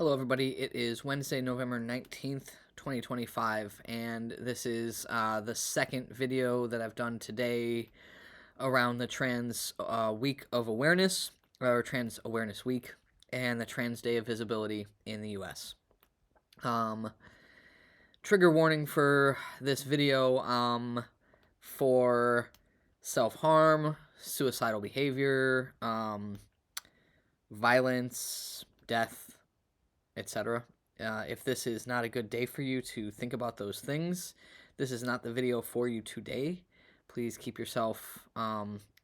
Hello, everybody. It is Wednesday, November 19th, 2025, and this is the second video that I've done today around the Trans Week of Awareness, or Trans Awareness Week, and the Trans Day of Visibility in the U.S. Trigger warning for this video for self-harm, suicidal behavior, violence, death, etc. If this is not a good day for you to think about those things, this is not the video for you today. Please keep yourself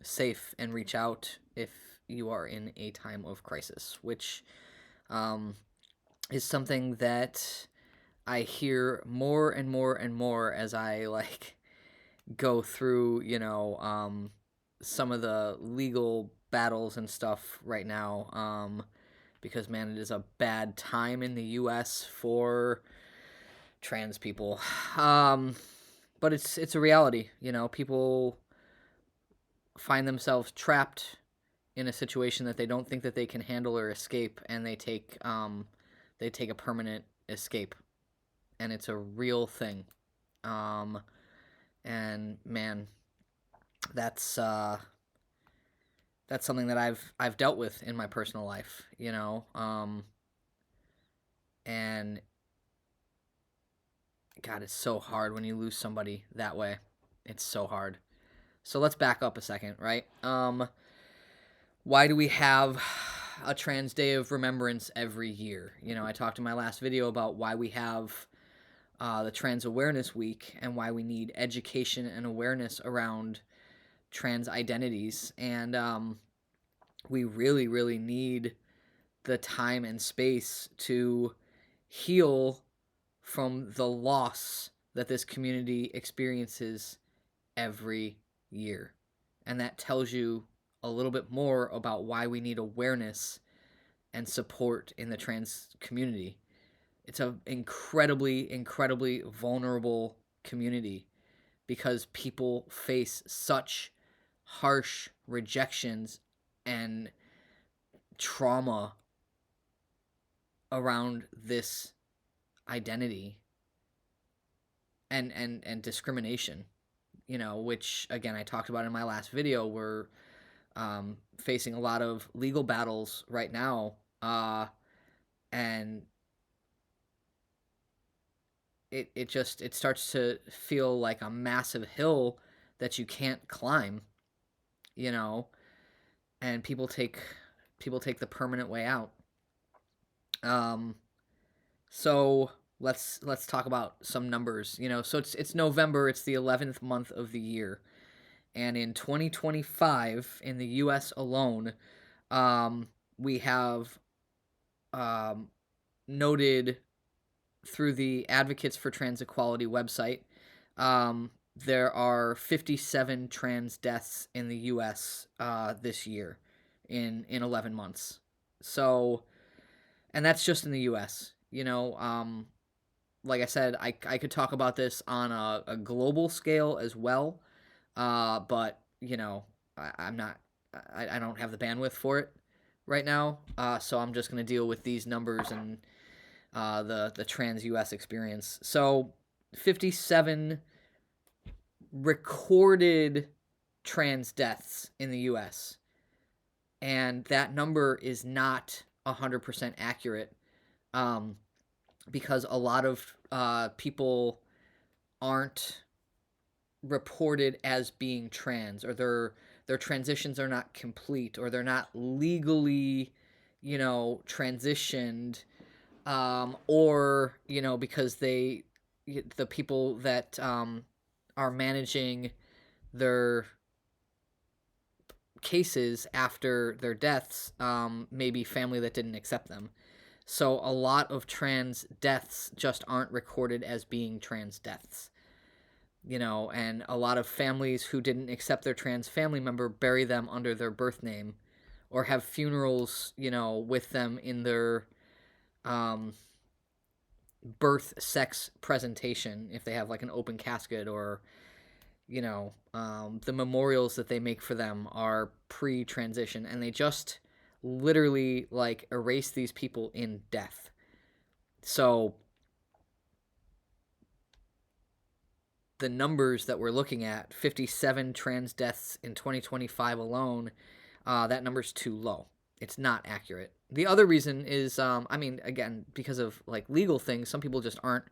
safe and reach out if you are in a time of crisis, which is something that I hear more and more and more as I go through, some of the legal battles and stuff right now. Because, man, it is a bad time in the U.S. for trans people. But it's a reality, people find themselves trapped in a situation that they don't think that they can handle or escape, and they take a permanent escape, and it's a real thing. And man, that's something that I've dealt with in my personal life, and God, it's so hard when you lose somebody that way. It's so hard. So let's back up a second, right? Why do we have a Trans Day of Remembrance every year? I talked in my last video about why we have the Trans Awareness Week and why we need education and awareness around trans identities. And we really, really need the time and space to heal from the loss that this community experiences every year. And that tells you a little bit more about why we need awareness and support in the trans community. It's an incredibly, incredibly vulnerable community because people face such harsh rejections and trauma around this identity and discrimination, which, again, I talked about in my last video. We're facing a lot of legal battles right now, and it starts to feel like a massive hill that you can't climb, and people take the permanent way out. So let's talk about some numbers. So it's November. It's the 11th month of the year, and in 2025 in the U.S. alone, we have noted through the Advocates for Trans Equality website, there are 57 trans deaths in the U.S. This year in 11 months. So, and that's just in the U.S. Like I said, I could talk about this on a global scale as well, but I'm not. I don't have the bandwidth for it right now, so I'm just going to deal with these numbers and the trans U.S. experience. So 57 recorded trans deaths in the U.S., and that number is not 100% accurate, because a lot of people aren't reported as being trans, or their transitions are not complete, or they're not legally, transitioned, or because the people that are managing their cases after their deaths maybe family that didn't accept them. So a lot of trans deaths just aren't recorded as being trans deaths. And a lot of families who didn't accept their trans family member bury them under their birth name, or have funerals, with them in their birth sex presentation, if they have like an open casket, or the memorials that they make for them are pre-transition, and they just literally erase these people in death. So the numbers that we're looking at, 57 trans deaths in 2025 alone, that number's too low. It's not accurate. The other reason is, I mean, again, because of like legal things, some people just aren't,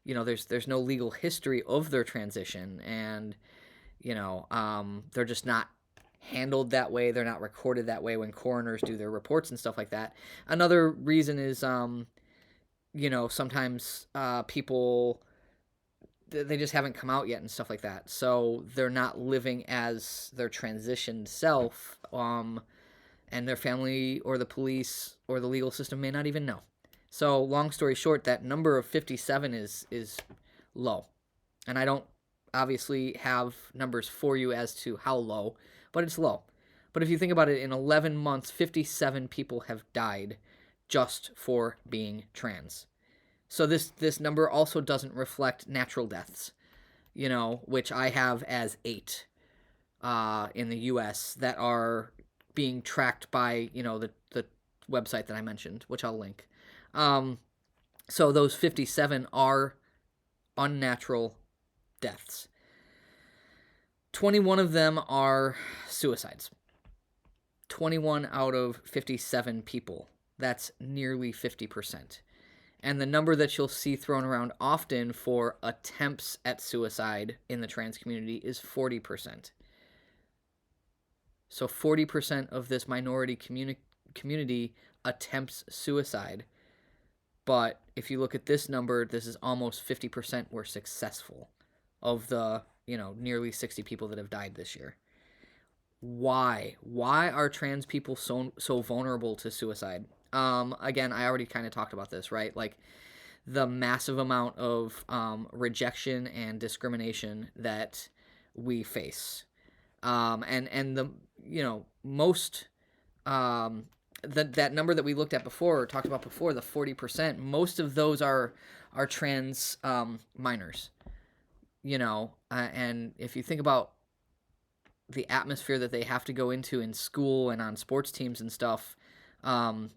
there's no legal history of their transition, and they're just not handled that way. They're not recorded that way when coroners do their reports and stuff like that. Another reason is, sometimes people, they just haven't come out yet and stuff like that. So they're not living as their transitioned self, and their family or the police or the legal system may not even know. So long story short, that number of 57 is low. And I don't obviously have numbers for you as to how low, but it's low. But if you think about it, in 11 months, 57 people have died just for being trans. So this number also doesn't reflect natural deaths, which I have as 8 in the U.S. that are being tracked by the website that I mentioned, which I'll link. So those 57 are unnatural deaths. 21 of them are suicides. 21 out of 57 people. That's nearly 50%. And the number that you'll see thrown around often for attempts at suicide in the trans community is 40%. So 40% of this minority community attempts suicide. But if you look at this number, this is almost 50% were successful of the, nearly 60 people that have died this year. Why? Why are trans people so vulnerable to suicide? Again, I already kind of talked about this, right? Like the massive amount of rejection and discrimination that we face. And the most that number that we looked at before, or talked about before, the 40%, most of those are trans minors. And if you think about the atmosphere that they have to go into in school and on sports teams and stuff,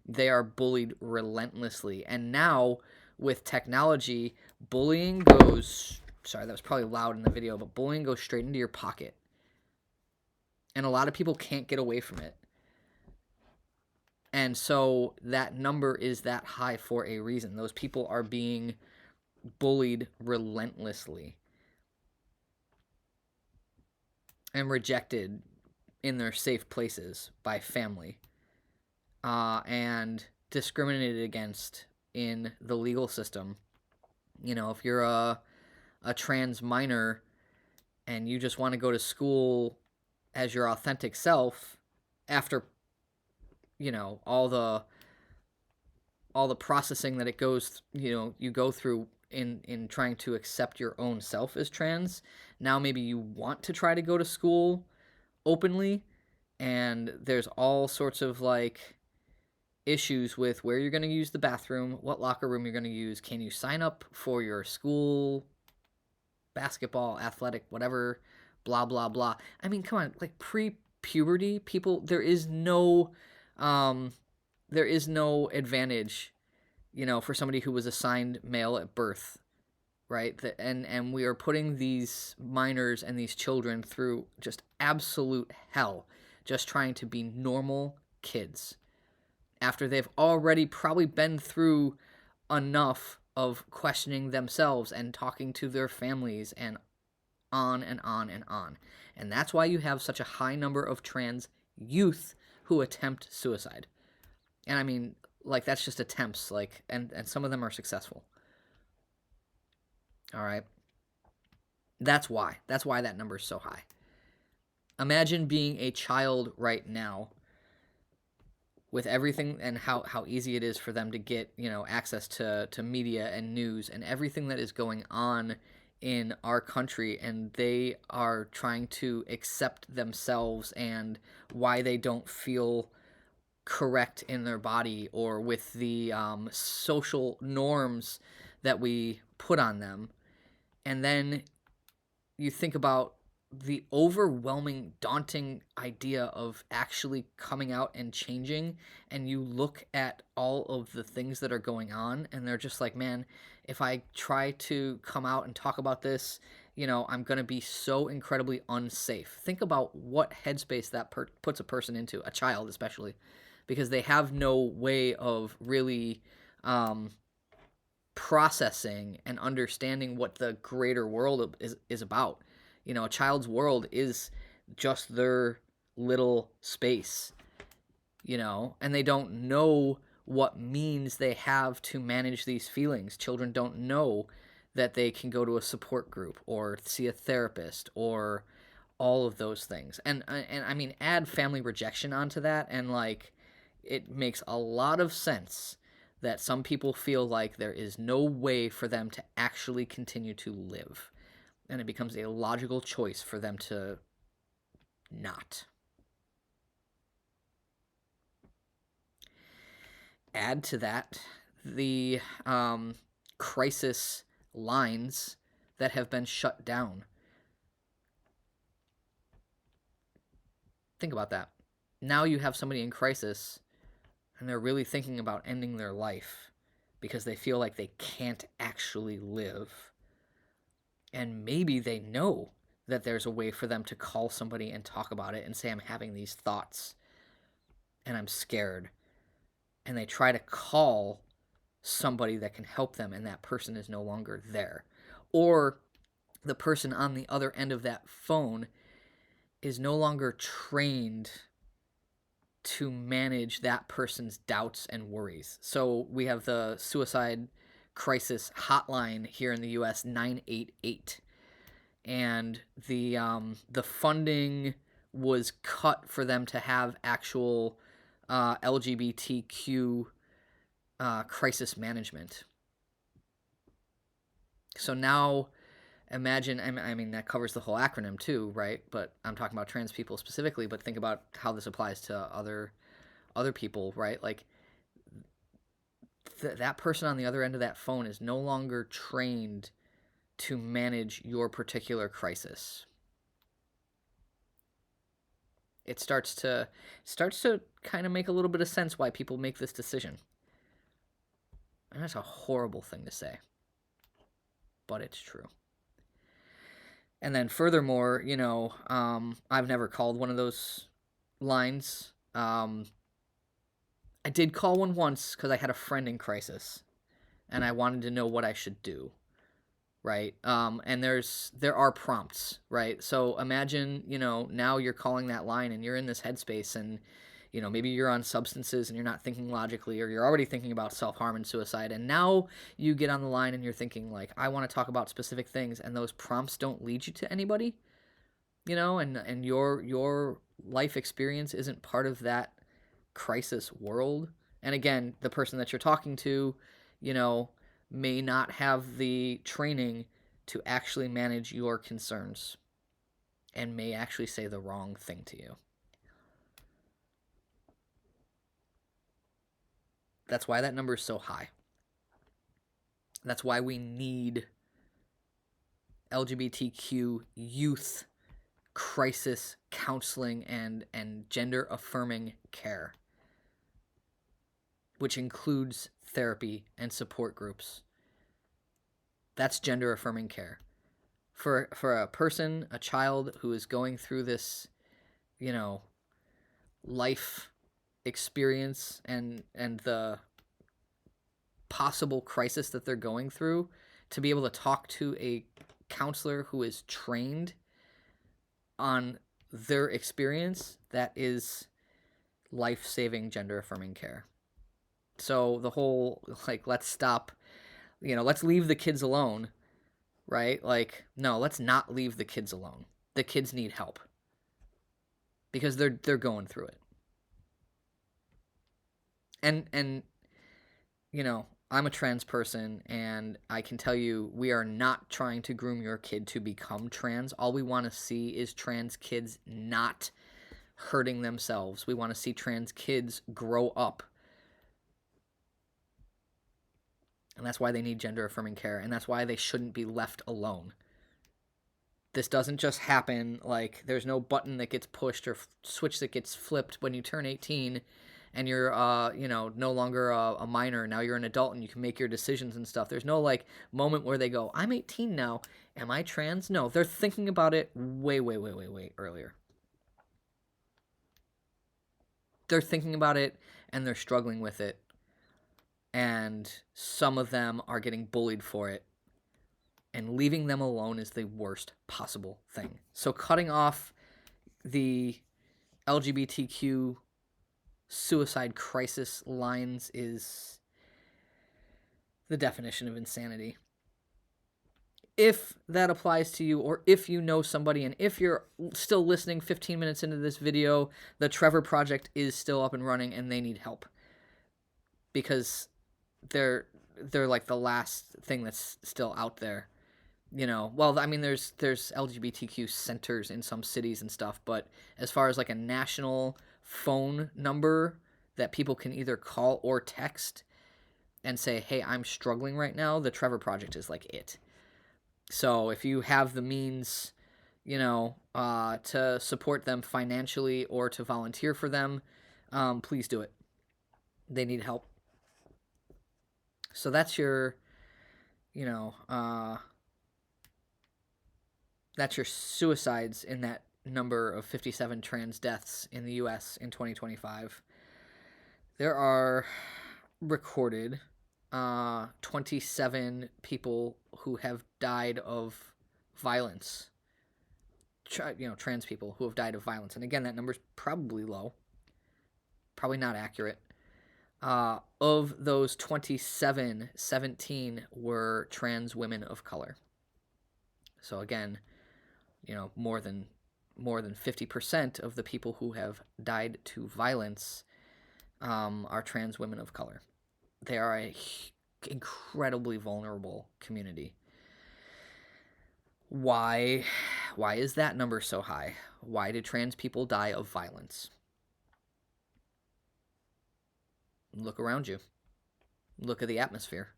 they are bullied relentlessly. And now with technology, bullying goes, sorry, that was probably loud in the video, but bullying goes straight into your pocket. And a lot of people can't get away from it. And so that number is that high for a reason. Those people are being bullied relentlessly and rejected in their safe places by family, and discriminated against in the legal system. If you're a trans minor and you just want to go to school as your authentic self after all the processing that it goes, you go through in trying to accept your own self as trans. Now maybe you want to try to go to school openly, and there's all sorts of like issues with where you're going to use the bathroom, what locker room you're going to use, can you sign up for your school basketball, athletic, whatever, blah blah blah. I mean, come on, like pre-puberty people, there is no advantage, for somebody who was assigned male at birth, right? And we are putting these minors and these children through just absolute hell, just trying to be normal kids after they've already probably been through enough of questioning themselves and talking to their families and on and on and on. And that's why you have such a high number of trans youth who attempt suicide. And I mean, like, that's just attempts, like, and some of them are successful. All right. That's why that number is so high. Imagine being a child right now with everything, and how easy it is for them to get, access to media and news and everything that is going on in our country, and they are trying to accept themselves and why they don't feel correct in their body or with the social norms that we put on them. And then you think about the overwhelming, daunting idea of actually coming out and changing, and you look at all of the things that are going on, and they're just like, man, if I try to come out and talk about this, I'm going to be so incredibly unsafe. Think about what headspace that puts a person into, a child especially, because they have no way of really processing and understanding what the greater world is about. A child's world is just their little space, and they don't know what means they have to manage these feelings. Children don't know that they can go to a support group or see a therapist or all of those things. And I mean, add family rejection onto that, and like, it makes a lot of sense that some people feel like there is no way for them to actually continue to live, and it becomes a logical choice for them to not. Add to that the crisis lines that have been shut down. Think about that. Now you have somebody in crisis and they're really thinking about ending their life because they feel like they can't actually live. And maybe they know that there's a way for them to call somebody and talk about it and say, I'm having these thoughts and I'm scared. And they try to call somebody that can help them, and that person is no longer there. Or the person on the other end of that phone is no longer trained to manage that person's doubts and worries. So we have the suicide crisis hotline here in the US, 988. And the funding was cut for them to have actual LGBTQ crisis management. So now imagine, I mean, that covers the whole acronym too, right? But I'm talking about trans people specifically, but think about how this applies to other people, right? Like, that person on the other end of that phone is no longer trained to manage your particular crisis. It starts to kind of make a little bit of sense why people make this decision. And that's a horrible thing to say, but it's true. And then furthermore, I've never called one of those lines. I did call one once because I had a friend in crisis, and I wanted to know what I should do. Right. And there are prompts, right? So imagine, now you're calling that line and you're in this headspace, and maybe you're on substances and you're not thinking logically, or you're already thinking about self-harm and suicide, and now you get on the line and you're thinking like, I want to talk about specific things, and those prompts don't lead you to anybody, and your life experience isn't part of that crisis world. And again, the person that you're talking to, may not have the training to actually manage your concerns and may actually say the wrong thing to you. That's why that number is so high. That's why we need LGBTQ youth crisis counseling and gender affirming care, which includes therapy and support groups. That's gender affirming care. For a person, a child who is going through this, life experience and the possible crisis that they're going through, to be able to talk to a counselor who is trained on their experience, that is life-saving gender affirming care. So the whole, like, let's stop, let's leave the kids alone, right? Like, no, let's not leave the kids alone. The kids need help because they're going through it. And I'm a trans person, and I can tell you, we are not trying to groom your kid to become trans. All we want to see is trans kids not hurting themselves. We want to see trans kids grow up. And that's why they need gender affirming care, and that's why they shouldn't be left alone. This doesn't just happen. Like, there's no button that gets pushed or switch that gets flipped when you turn 18 and you're, no longer a minor. Now you're an adult and you can make your decisions and stuff. There's no, like, moment where they go, I'm 18 now. Am I trans? No, they're thinking about it way, way, way, way, way earlier. They're thinking about it and they're struggling with it. And some of them are getting bullied for it. And leaving them alone is the worst possible thing. So cutting off the LGBTQ suicide crisis lines is the definition of insanity. If that applies to you, or if you know somebody, and if you're still listening 15 minutes into this video, the Trevor Project is still up and running and they need help. Because they're like the last thing that's still out there. Well, I mean, there's LGBTQ centers in some cities and stuff, but as far as like a national phone number that people can either call or text and say, hey, I'm struggling right now, the Trevor Project is like it. So if you have the means, to support them financially or to volunteer for them, please do it. They need help. So that's your, that's your suicides in that number of 57 trans deaths in the U.S. in 2025. There are recorded 27 people who have died of violence. Trans people who have died of violence. And again, that number's probably low. Probably not accurate. Of those 27, 17 were trans women of color. So again, more than 50% of the people who have died to violence are trans women of color. They are a incredibly vulnerable community. Why is that number so high? Why do trans people die of violence? Look around you. Look at the atmosphere.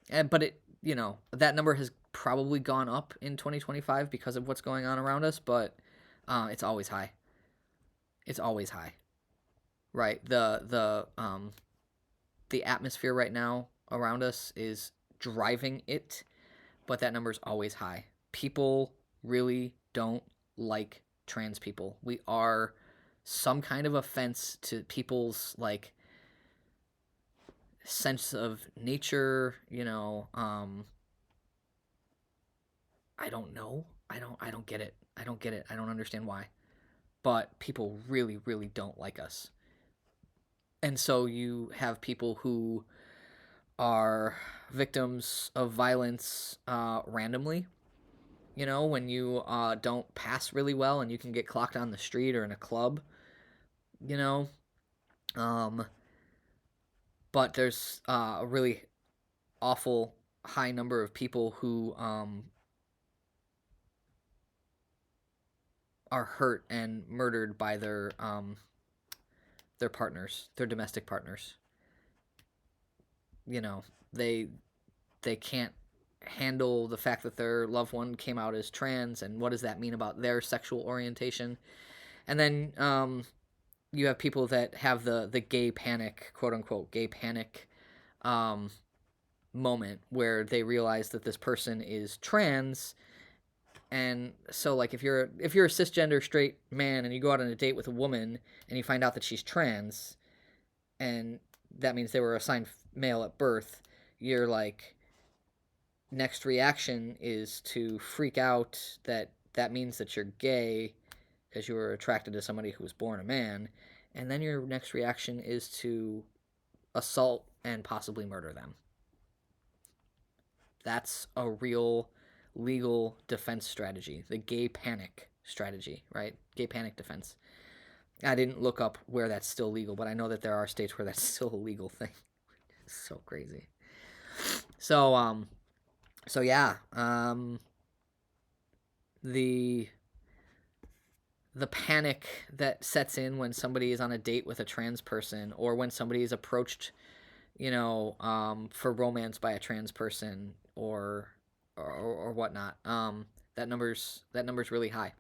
But it, that number has probably gone up in 2025 because of what's going on around us, but it's always high. It's always high. Right? The atmosphere right now around us is driving it, but that number is always high. People really don't like trans people. We are some kind of offense to people's like sense of nature, I don't know. I don't get it. I don't get it. I don't understand why. But people really, really don't like us. And so you have people who are victims of violence randomly. When you don't pass really well and you can get clocked on the street or in a club, but there's a really awful high number of people who are hurt and murdered by their partners, their domestic partners. They can't handle the fact that their loved one came out as trans, and what does that mean about their sexual orientation? And then you have people that have the gay panic, quote unquote, gay panic moment where they realize that this person is trans. And so, like, if you're a cisgender straight man and you go out on a date with a woman and you find out that she's trans, and that means they were assigned male at birth, your like next reaction is to freak out that means that you're gay because you were attracted to somebody who was born a man, and then your next reaction is to assault and possibly murder them. That's a real legal defense strategy, the gay panic strategy, right? Gay panic defense. I didn't look up where that's still legal, but I know that there are states where that's still a legal thing. It's so crazy. So yeah, the panic that sets in when somebody is on a date with a trans person, or when somebody is approached, for romance by a trans person, or or whatnot. That number's really high.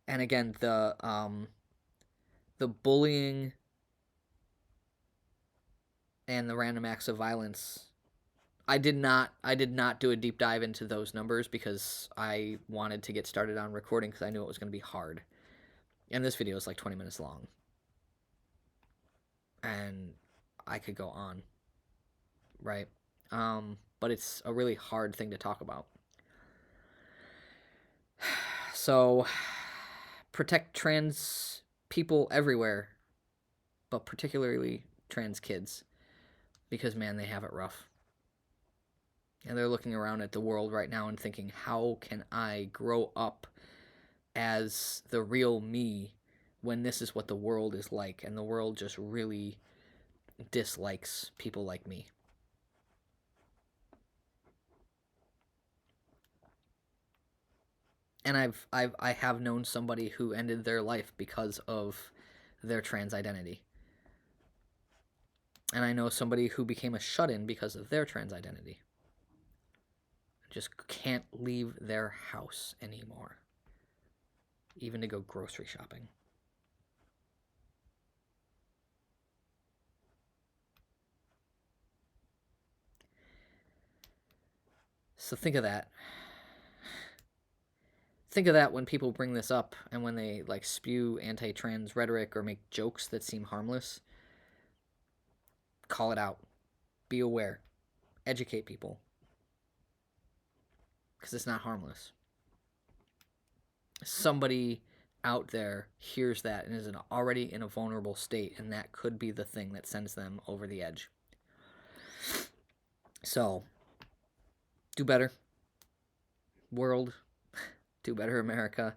And again, the bullying and the random acts of violence, I did not do a deep dive into those numbers because I wanted to get started on recording because I knew it was going to be hard. And this video is like 20 minutes long. And I could go on, right? But it's a really hard thing to talk about. So, protect trans people everywhere, but particularly trans kids, because man, they have it rough. And they're looking around at the world right now and thinking, how can I grow up as the real me when this is what the world is like? And the world just really dislikes people like me. And I have known somebody who ended their life because of their trans identity. And I know somebody who became a shut-in because of their trans identity. Just can't leave their house anymore, even to go grocery shopping. So think of that. Think of that when people bring this up and when they like spew anti-trans rhetoric or make jokes that seem harmless. Call it out. Be aware. Educate people. Because it's not harmless. Somebody out there hears that and is already in a vulnerable state, and that could be the thing that sends them over the edge. So, do better, world. Do better, America.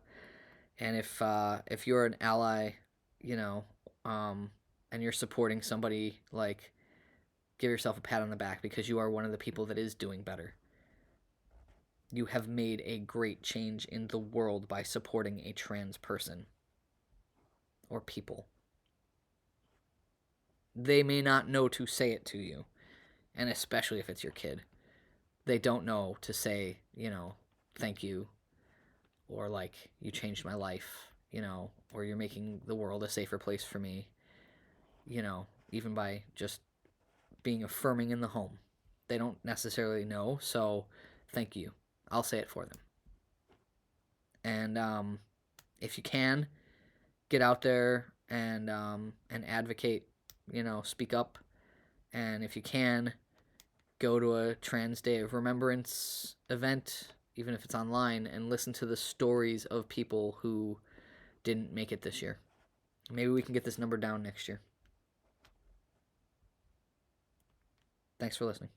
And if you're an ally, you know, and you're supporting somebody, like, give yourself a pat on the back because you are one of the people that is doing better. You have made a great change in the world by supporting a trans person or people. They may not know to say it to you, and especially if it's your kid. They don't know to say, you know, thank you, or like, you changed my life, you know, or you're making the world a safer place for me, you know, even by just being affirming in the home. They don't necessarily know, so thank you. I'll say it for them. And if you can, get out there and advocate, you know, speak up. And if you can, go to a Trans Day of Remembrance event, even if it's online, and listen to the stories of people who didn't make it this year. Maybe we can get this number down next year. Thanks for listening.